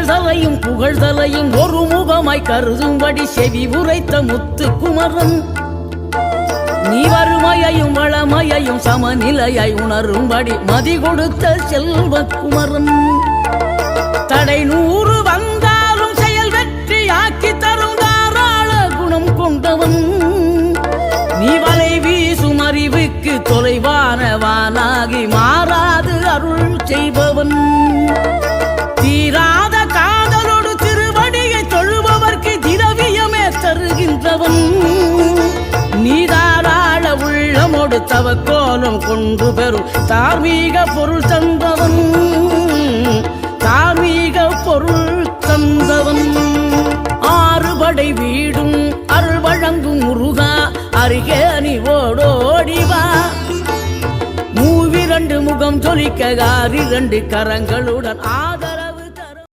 தாழ்தலையும் புகழ்தலையும் ஒரு முகமாய் கருதும்படி செவி உரைத்த முத்து குமரன் நீ வறுமையையும் வளமையையும் சமநிலையாய் உணரும்படி மதி கொடுத்த செல்வ குமரன் தடை 100 வந்தாலும் செயல் வெற்றியாக்கி தரும் தாராள குணம் கொண்டவன் நீ வலை வீசும் அறிவுக்கு தொலைவானவானாகி மாறாது அருள் செய்பவன் தீராத காதலோடு திருவடியை தொழுபவர்க்கு திரவியமே தருகின்றவன் நீதாராள உள்ளமோடு தவக்கோலம் கொண்டு பெறும் தார்மீக பொருள் தந்தவன் தார்மீக பொருள் தந்தவன் ஆறுபடை வீடும் அருள் வழங்கும் முருகா அருகே நீ ஓடோடிவா மூவிரண்டு முகம் சொலிக்க 2 கரங்களுடன்